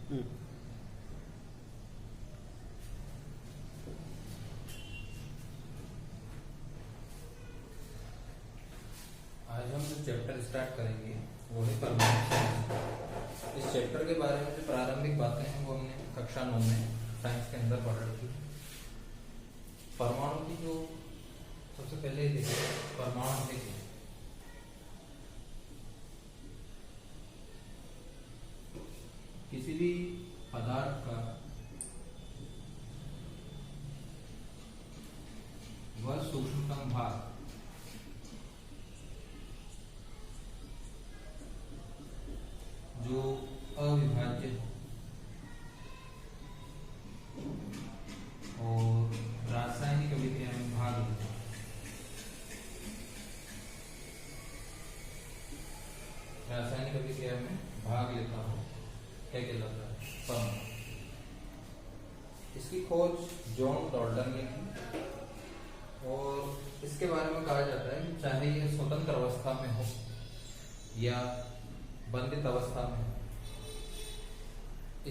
हम्म। आज हम जो चैप्टर स्टार्ट करेंगे वो है परमाणु साइंस। इस चैप्टर के बारे में जो प्रारंभिक बातें हैं वो हमने कक्षा 9 में साइंस के अंदर पढ़ रखी है। परमाणु की जो सबसे पहले देखिए परमाणु है क्या। किसी भी पदार्थ का वह सूक्ष्मतम भाग जो अविभाज्य और रासायनिक अभिक्रिया में भाग लेता है। रासायनिक अभिक्रिया में भाग लेता हो क्या कहलाता है? परमाणु। इसकी खोज जॉन डॉल्टन ने की और इसके बारे में कहा जाता है कि चाहे यह स्वतंत्र अवस्था में हो या बंधित अवस्था में,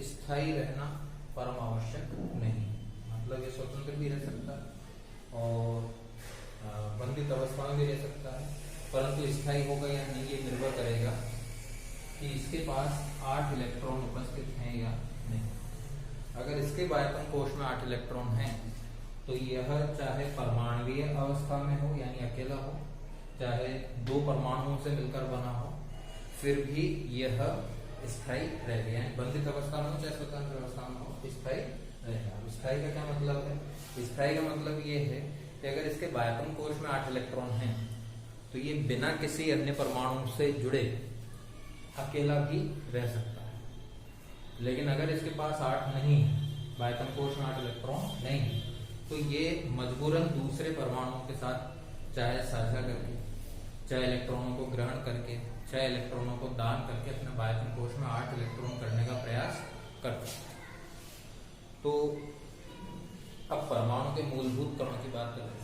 स्थायी रहना परम आवश्यक नहीं। मतलब ये स्वतंत्र भी रह सकता है और बंधित अवस्था में भी रह सकता है, परंतु स्थायी होगा या नहीं ये निर्भर करेगा कि इसके पास 8 इलेक्ट्रॉन उपस्थित हैं या नहीं। अगर इसके बायतम कोश में 8 इलेक्ट्रॉन हैं तो यह चाहे परमाणुीय अवस्था में हो यानी अकेला हो, चाहे 2 परमाणुओं से मिलकर बना हो, फिर भी यह स्थायी रहेगा। यानी बंधित अवस्था में हो चाहे स्वतंत्र अवस्था में हो, स्थायी रहेगा। स्थायी का क्या मतलब है? स्थायी का मतलब ये है कि अगर इसके बायतम कोश में 8 इलेक्ट्रॉन हैं तो ये बिना किसी अन्य परमाणु से जुड़े अकेला भी रह सकता है। लेकिन अगर इसके पास 8 नहीं है, बायतम कोश में 8 इलेक्ट्रॉन नहीं है, तो ये मजबूरन दूसरे परमाणुओं के साथ चाहे साझा करके, चाहे इलेक्ट्रॉनों को ग्रहण करके, चाहे इलेक्ट्रॉनों को दान करके अपने बायतम कोश में 8 इलेक्ट्रॉन करने का प्रयास करता है। तो अब परमाणु के मूलभूत कणों की बात करें।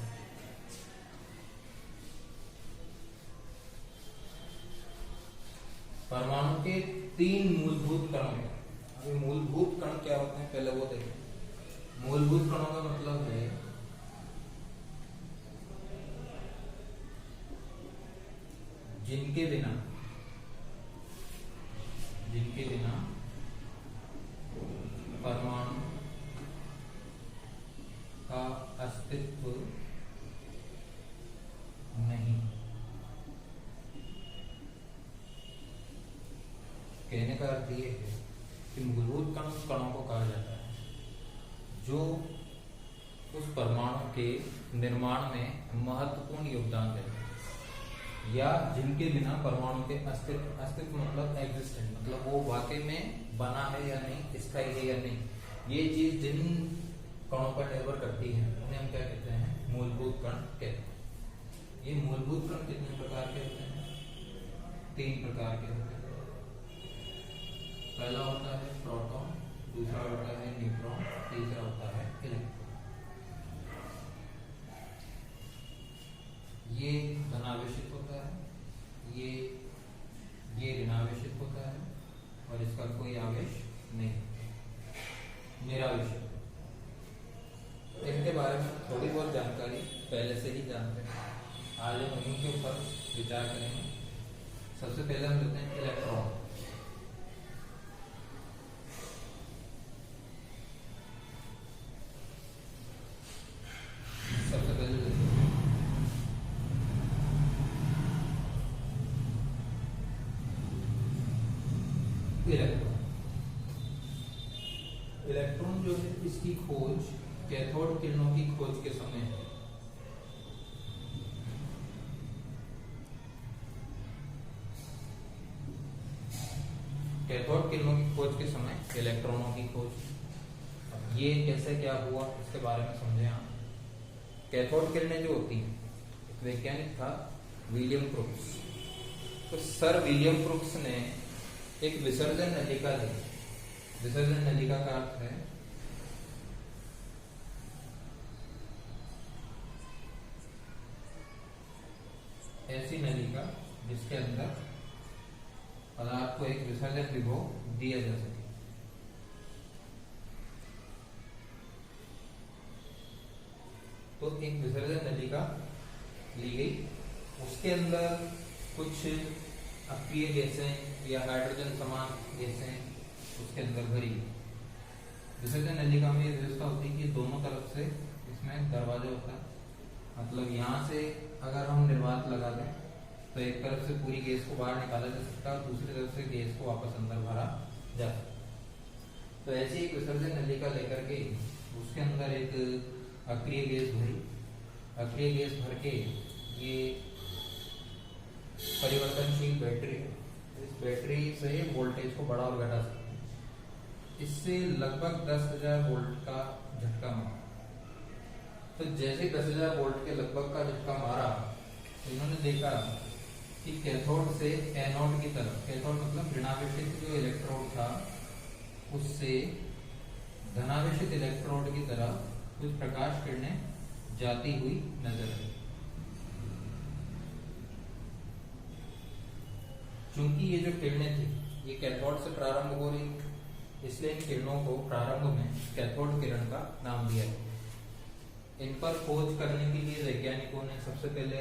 परमाणु के 3 मूलभूत कण हैं। अभी मूलभूत कण क्या होते हैं पहले वो देखें। मूलभूत कणों का मतलब है जिनके बिना परमाणु का अस्तित्व नहीं। कहने का अर्थ ये है कि मूलभूत कण उस कणों को कहा जाता है जो उस परमाणु के निर्माण में महत्वपूर्ण योगदान देते हैं या जिनके बिना परमाणु के अस्तित्व मतलब एग्जिस्टेंट, मतलब वो वाकई में बना है या नहीं, स्थायी है या नहीं, ये चीज जिन कणों पर निर्भर करती है उन्हें हम क्या कहते हैं? मूलभूत कण कहते हैं। ये मूलभूत कण कितने प्रकार के होते हैं? 3 प्रकार के होते हैं। पहला होता है प्रोटॉन, दूसरा होता है न्यूट्रॉन, तीसरा होता है इलेक्ट्रॉन। ये धनावेशित होता है, ये ऋणावेशित होता है और इसका कोई आवेश नहीं, निरावेशित। इनके बारे में थोड़ी बहुत जानकारी पहले से ही जानते हैं। आज हम उन्हीं के ऊपर विचार करेंगे। सबसे पहले हम लेते हैं इलेक्ट्रॉन। सबसे पहले लेते हैं इलेक्ट्रॉन। इलेक्ट्रॉन जो है इसकी खोज कैथोड किरणों की खोज के समय है। कैथोड किरणों की खोज के समय इलेक्ट्रॉनों की खोज। अब ये कैसे क्या हुआ इसके बारे में समझें आप। कैथोड किरणें जो होती हैं, एक वैज्ञानिक था विलियम क्रूक्स। तो सर विलियम क्रूक्स ने एक विसर्जन नलिका ली। विसर्जन नलिका का अर्थ है ऐसी नलिका जिसके अंदर पदार्थ को एक विसर्जन विभव दिया जा सके। तो एक विसर्जन नलिका ली गई, उसके अंदर कुछ अक्रिय गैसें या हाइड्रोजन समान गैसें उसके अंदर भरी। विसर्जन नलिका में ये व्यवस्था होती है कि दोनों तरफ से इसमें दरवाजा होता है, मतलब यहाँ से अगर हम निर्वात लगा दें तो एक तरफ से पूरी गैस को बाहर निकाला जा सकता है और दूसरी तरफ से गैस को वापस अंदर भरा जा सकता है। तो ऐसी एक विसर्जन नलिका लेकर के उसके अंदर एक अक्रिय गैस भरी, अक्रिय गैस भर के ये परिवर्तनशील बैटरी है, इस बैटरी से वोल्टेज को बढ़ा और घटा सकते हैं। इससे लगभग 10,000 वोल्ट का झटका मारा। तो जैसे 10,000 वोल्ट के लगभग का झटका मारा तो इन्होंने देखा कि कैथोड से एनोड की तरफ, कैथोड मतलब ऋणावेशित जो इलेक्ट्रोड था उससे धनावेशित इलेक्ट्रोड की तरफ कुछ प्रकाश किरणें जाती हुई नजर आई। चूंकि ये जो किरणें थी ये कैथोड से प्रारंभ हो रही, इसलिए इन किरणों को प्रारंभ में कैथोड किरण का नाम दिया गया। इन पर खोज करने के लिए वैज्ञानिकों ने सबसे पहले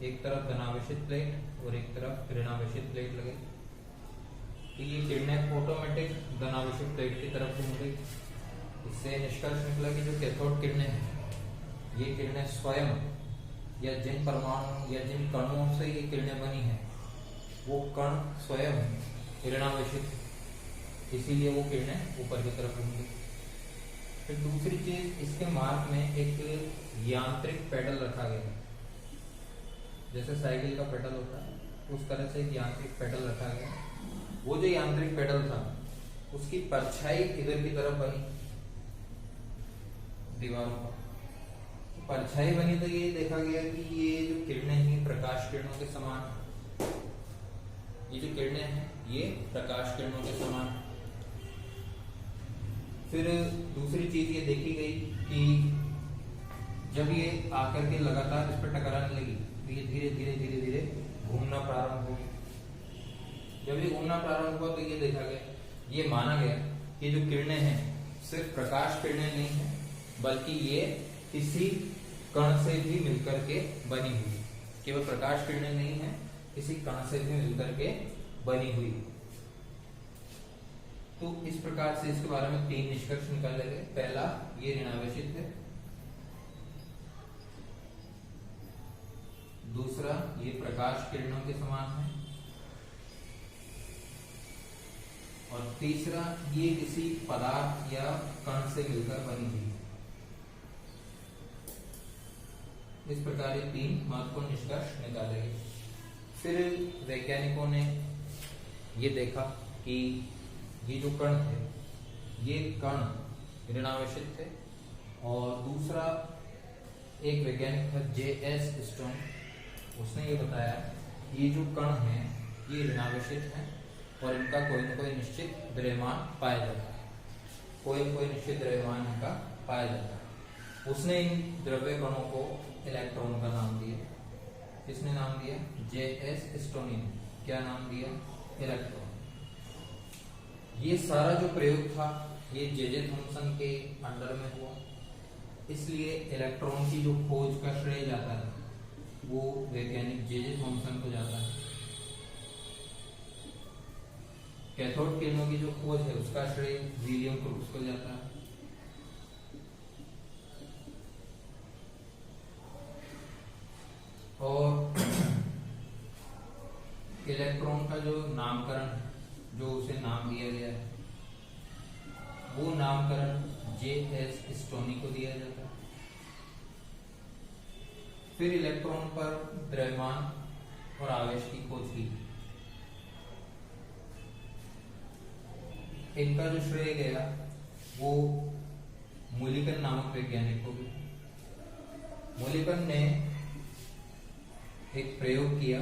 एक तरफ धनावेशित प्लेट और एक तरफ ऋणावेशित प्लेट लगे, तो ये किरणें ऑटोमेटिक धनावेशित प्लेट की तरफ घूम गई। इससे निष्कर्ष निकला कि जो कैथोड किरणें हैं ये किरणें स्वयं या जिन परमाणु या जिन कणों से ये किरणें बनी हैं वो कण स्वयं ऋणावेशित, इसीलिए वो किरणें ऊपर की तरफ घूम गई। फिर दूसरी चीज, इसके मार्ग में एक यांत्रिक पेडल रखा गया, जैसे साइकिल का पेडल होता है उस तरह से एक यांत्रिक पेडल रखा गया। वो जो यांत्रिक पेडल था उसकी परछाई इधर की तरफ बनी दीवारों पर, तो परछाई बनी तो ये देखा गया कि ये जो किरणें हैं प्रकाश किरणों के समान, ये जो किरणें हैं ये प्रकाश किरणों के समान। फिर दूसरी चीज ये देखी गई कि जब ये आकर के लगातार इस पर टकराने लगी तो ये धीरे धीरे धीरे धीरे घूमना प्रारंभ हो गया। जब ये घूमना प्रारंभ हुआ तो ये देखा गया, ये माना गया कि जो किरणें हैं सिर्फ प्रकाश किरणें नहीं है बल्कि ये किसी कण से भी मिलकर के बनी हुई, केवल प्रकाश किरणें नहीं है, किसी कण से भी मिलकर के बनी हुई। तो इस प्रकार से इसके बारे में 3 निष्कर्ष निकाले गए। पहला, ये ऋणावेशित है। दूसरा, ये प्रकाश किरणों के समान है। और तीसरा, ये किसी पदार्थ या कण से मिलकर बनी हुई। इस प्रकार ये 3 महत्वपूर्ण निष्कर्ष निकाले गए। फिर वैज्ञानिकों ने ये देखा कि ये जो कण थे ये कण ऋणावेशित थे, और दूसरा एक वैज्ञानिक था J.S. स्टोन, उसने ये बताया ये जो कण हैं ये ऋणावेशित हैं और इनका कोई न कोई निश्चित द्रव्यमान पाया जाता है, कोई न कोई निश्चित द्रव्यमान इनका पाया जाता है। उसने इन द्रव्य कणों को इलेक्ट्रॉन का नाम दिया। किसने नाम दिया? J.S. स्टोनी ने। क्या नाम दिया? इलेक्ट्रॉन। ये सारा जो प्रयोग था ये J.J. थॉमसन के अंडर में हुआ, इसलिए इलेक्ट्रॉन की जो खोज का श्रेय जाता है वो वैज्ञानिक J.J. थॉमसन को जाता है। कैथोड किरणों की जो खोज है उसका श्रेय विलियम क्रूक्स को जाता है। और इलेक्ट्रॉन का जो नामकरण है, जो उसे नाम दिया गया है, वो नामकरण J.S. स्टोनी को दिया जाता है। फिर इलेक्ट्रॉन पर द्रव्यमान और आवेश की खोज की। इनका जो श्रेय गया वो मूलिकन नामक वैज्ञानिक को गया। मूलिकन ने एक प्रयोग किया,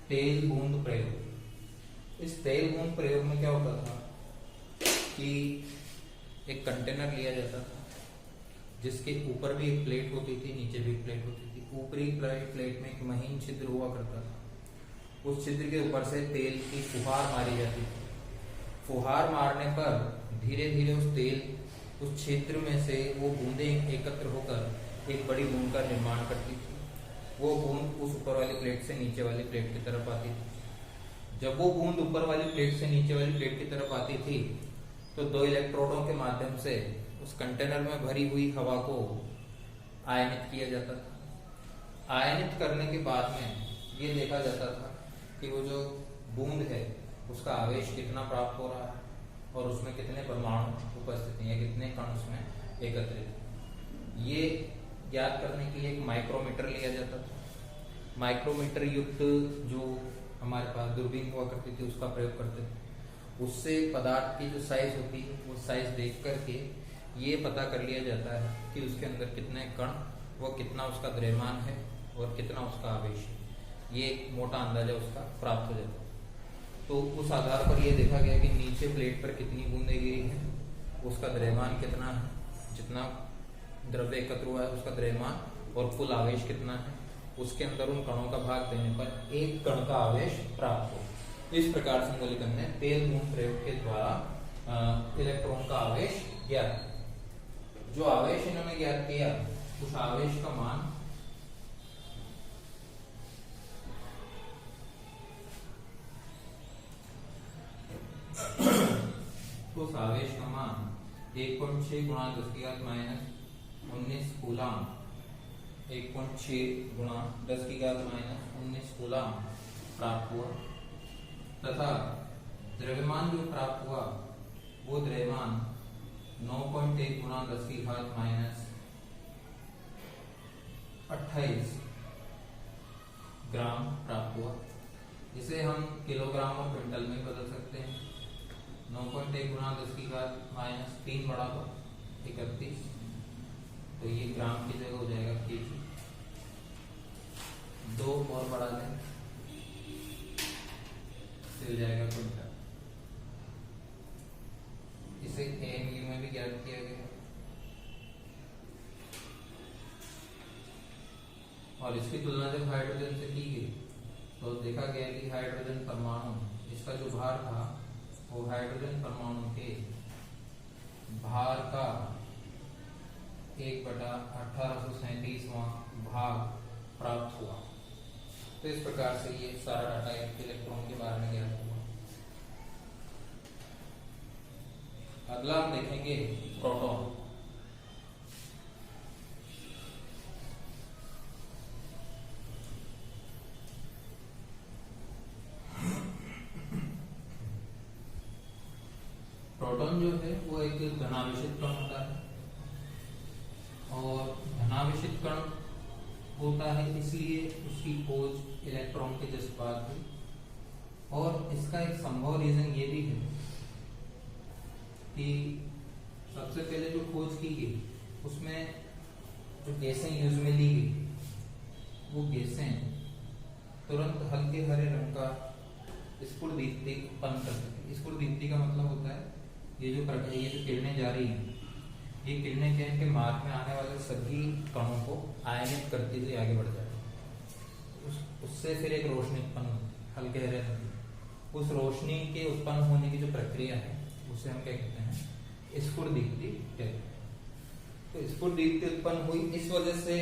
तेल बूंद प्रयोग। इस तेल बूंद प्रयोग में क्या होता था कि एक कंटेनर लिया जाता था जिसके ऊपर भी एक प्लेट होती थी, नीचे भी एक प्लेट होती थी। ऊपरी प्लेट में एक महीन छिद्र हुआ करता था, उस छिद्र के ऊपर से तेल की फुहार मारी जाती थी। फुहार मारने पर धीरे धीरे उस तेल उस क्षेत्र में से वो बूंदें एकत्र होकर एक बड़ी बूंद का निर्माण करती थी। वो बूंद उस ऊपर वाली प्लेट से नीचे वाली प्लेट की तरफ आती थी। जब वो बूंद ऊपर वाली प्लेट से नीचे वाली प्लेट की तरफ आती थी तो दो इलेक्ट्रोडों के माध्यम से उस कंटेनर में भरी हुई हवा को आयनित किया जाता था। आयनित करने के बाद में ये देखा जाता था कि वो जो बूंद है उसका आवेश कितना प्राप्त हो रहा है और उसमें कितने परमाणु उपस्थित हैं या कितने कण उसमें एकत्रित हैं। ये ज्ञात करने के लिए एक माइक्रोमीटर लिया जाता था। माइक्रोमीटर युक्त जो हमारे पास दूरबीन हुआ करती थी उसका प्रयोग करते थे। उससे पदार्थ की जो साइज होती है वो साइज देख करके ये पता कर लिया जाता है कि उसके अंदर कितने कण व कितना उसका द्रव्यमान है और कितना उसका आवेश है। ये एक मोटा अंदाजा उसका प्राप्त हो जाता है। तो उस आधार पर यह देखा गया कि नीचे प्लेट पर कितनी बूंदें गिरी हैं, उसका द्रव्यमान कितना है, जितना द्रव्य एकत्र हुआ है उसका द्रव्यमान और कुल आवेश कितना है, उसके अंदर उन कणों का भाग देने पर एक कण का आवेश प्राप्त हो। इस प्रकार से मूल्यांकन ने तेल बूंद प्रयोग के द्वारा इलेक्ट्रॉन का आवेश ज्ञात। जो आवेश इन्होंने ज्ञात किया उस आवेश का मान उस आवेश का मान 1.6 गुणा 10⁻⁻19 कूलाम 1.6 गुणा 10⁻⁻19 कूलाम प्राप्त हुआ तथा द्रव्यमान जो प्राप्त हुआ वो द्रव्यमान 9.1 गुणा 10⁻28 ग्राम प्राप्त हुआ। इसे हम किलोग्राम और क्विंटल में बदल सकते हैं। 9.1 गुणा 10⁻³ बढ़ा दो 31, तो ये ग्राम की जगह हो जाएगा केजी। 2 और बढ़ा दें हो जाएगा क्विंटल। इसे एमयू में भी ज्ञात किया गया और इसकी तुलना जब हाइड्रोजन से की गई तो देखा गया कि हाइड्रोजन परमाणु इसका जो भार था वो हाइड्रोजन परमाणु के भार का 1/1837वां भाग प्राप्त हुआ। तो इस प्रकार से ये सारा डाटा इलेक्ट्रॉन के बारे में ज्ञात हुआ। अगला हम देखेंगे प्रोटॉन। प्रोटॉन जो है वो एक धनावेशित कण होता है और धनावेशित कण होता है इसलिए उसकी खोज इलेक्ट्रॉन के जस्ट बाद हुई। और इसका एक संभव रीजन ये भी है कि सबसे पहले जो खोज की गई उसमें जो गैसें यूज में ली गई वो गैसें तुरंत हल्के हरे रंग का स्फुरदीप्ति उत्पन्न करती थी। स्फुरदीप्ति का मतलब होता है ये जो किरणें जा रही हैं ये किरणें क्या है कि मार्ग में आने वाले सभी कणों को आयनित करती हुई आगे बढ़ जाती उससे फिर एक रोशनी उत्पन्न होती है हल्के हरे रंग की। उस रोशनी के उत्पन्न होने की जो प्रक्रिया है उसे हम क्या कहते हैं स्फुरदीप्ति कहते हैं। तो स्फुरदीप्ति उत्पन्न हुई इस वजह से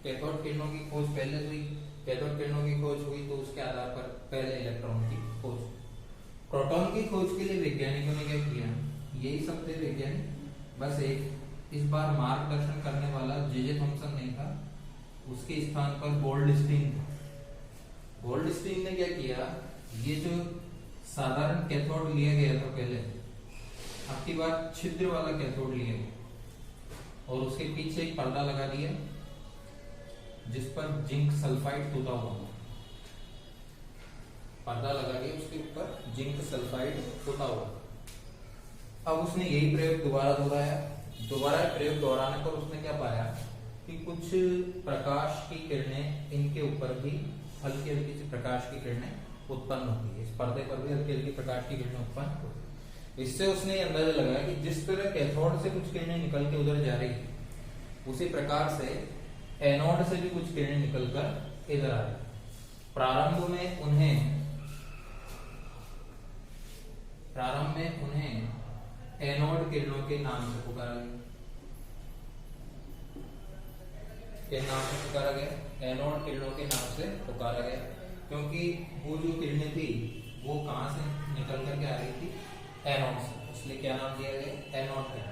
कैथोड किरणों की खोज पहले हुई। कैथोड किरणों की खोज हुई तो उसके आधार पर पहले इलेक्ट्रॉन की खोज। प्रोटॉन की खोज के लिए वैज्ञानिकों ने क्या किया, यही सब थे वैज्ञानिक, बस एक इस बार मार्गदर्शन करने वाला जे थॉमसन नहीं था, उसके स्थान पर गोल्डस्टीन था। गोल्डस्टीन ने क्या किया, ये जो साधारण कैथोड लिया गया था पहले, अब की बार छिद्र वाला कैथोड लिया और उसके पीछे एक पर्दा लगा दिया जिस पर जिंक सल्फाइड टूटा हुआ पर्दा लगा दिया, उसके ऊपर जिंक सल्फाइड टूटा हुआ। अब उसने यही प्रयोग दोबारा दोहराया। दोबारा प्रयोग दोहराने पर उसने क्या पाया कि कुछ प्रकाश की किरणें इनके ऊपर भी हल्की हल्की सी प्रकाश की किरणें उत्पन्न होती है। इस पर्दे पर भी हल्की हल्की प्रकाश की किरणें उत्पन्न होती है। इससे उसने अंदाजा लगाया कि जिस तरह कैथोड से कुछ किरणें निकल के उधर जा रही है उसी प्रकार से एनोड से भी कुछ किरणें निकलकर इधर आ रही। प्रारंभ में उन्हें किरणों के नाम से पुकारा गया। के नाम से पुकारा गया, एनोड किरणों के नाम से पुकारा गया, क्योंकि वो जो किरणें थी वो कहाँ से निकल करके आ रही थी, एनोड से, इसलिए क्या नाम दिया गया, एनोड किरण।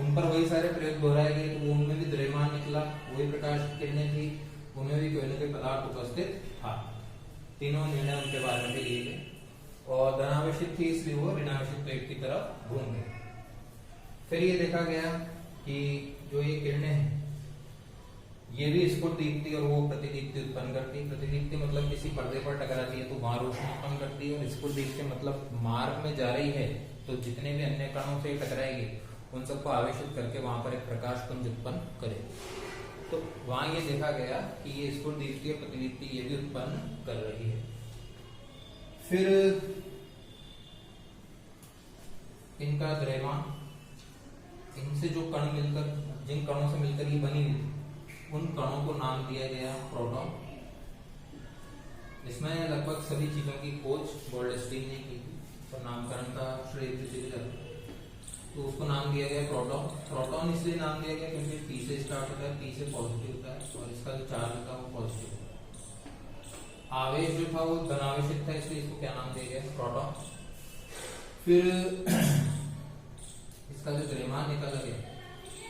उन पर वही सारे प्रयोग दोहराए गए, तो उनमें भी द्रव्यमान निकला, वही प्रकाश की किरणें थी, उनमें भी कोई ना कोई पदार्थ उपस्थित था। तीनों निर्णय उनके बारे में भी लिए गए, और धनावेशित थी इसलिए वो ऋणावेशित वेग की तरफ घूम गए। फिर ये देखा गया कि जो ये किरणें हैं ये भी स्फुट दीप्ति और वो प्रतिदीप्ति उत्पन्न करती है। प्रतिदीप्ति मतलब किसी पर्दे पर टकराती है तो वहां रोशनी उत्पन्न करती है, और स्फुट दीप्ति मतलब मार्ग में जा रही है तो जितने भी अन्य कणों से टकराएगी उन सबको आवेशित करके वहां पर एक प्रकाश पुंज उत्पन्न करे। तो वहां ये देखा गया कि ये स्फुट दीप्ति और प्रतिदीप्ति ये भी उत्पन्न कर रही है। फिर इनका द्रव्यमान, इनसे जो कण मिलकर, जिन कणों से मिलकर ये बनी हुई उन कणों को नाम दिया गया प्रोटॉन। इसमें लगभग सभी चीजों की खोज गोल्डस्टीन ने की, तो नामकरण का श्रेय किसी को जाता है, तो उसको नाम दिया गया प्रोटॉन। प्रोटॉन इसलिए नाम दिया गया क्योंकि P से स्टार्ट होता है, P से पॉजिटिव होता है, और इसका जो चार्ज होता है वो पॉजिटिव होता है। आवेश जो था वो धनावेशित था, इसलिए इसको क्या नाम दिया गया, प्रोटॉन। फिर इसका जो द्रव्यमान निकला गया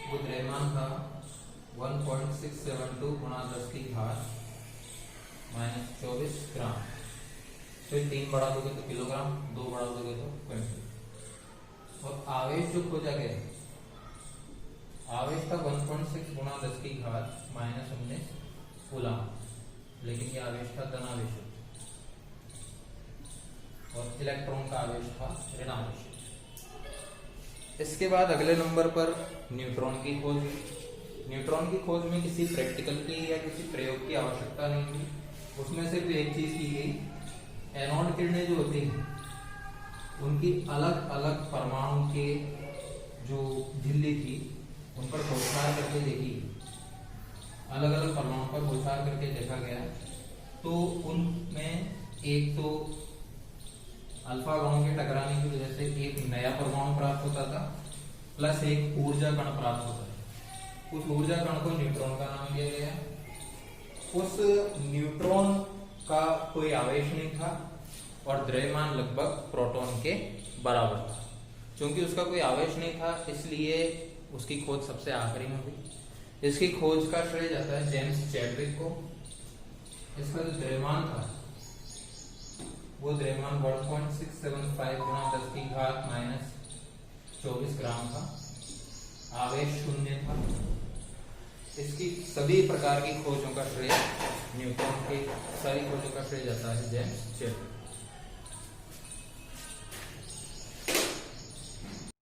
वो द्रव्यमान था 1.672 गुणा 10 की घात -24 ग्राम। फिर 3 बढ़ा दोगे तो किलोग्राम, 2 बढ़ा दोगे तो क्विंटल। और आवेश जो खोजा गया, आवेश था 1.6 गुणा 10 की घात -19 कूलम, लेकिन ये आवेश था धनावेश, और इलेक्ट्रॉन का आवेश था ऋणावेश। इसके बाद अगले नंबर पर न्यूट्रॉन की खोज। न्यूट्रॉन की खोज में किसी प्रैक्टिकल की या किसी प्रयोग की आवश्यकता नहीं थी, उसमें सिर्फ एक चीज की गई, एनोड किरणें जो होती हैं उनकी अलग अलग परमाणु के जो झिल्ली थी उन पर बौछार करके देखी, अलग अलग परमाणु पर बौछार करके देखा गया, तो उनमें एक तो अल्फा कणों के टकराने की वजह से एक नया परमाणु प्राप्त होता था, प्लस एक ऊर्जा कण प्राप्त होता है। उस ऊर्जा कण को न्यूट्रॉन का नाम दिया गया। उस न्यूट्रॉन का कोई आवेश नहीं था और द्रव्यमान लगभग प्रोटॉन के बराबर था। क्योंकि उसका कोई आवेश नहीं था इसलिए उसकी खोज सबसे आखिरी में हुई। इसकी खोज का श्रेय जाता है जेम्स चैडविक को। इसका जो द्रव्यमान था वो द्रव्यमान 1.675 गुणा 10 की घात -24 ग्राम था। आवेश 0 था। इसकी सभी प्रकार की खोजों का श्रेय, न्यूटन की सारी खोजों का श्रेय जाता है जेम्स चैडविक।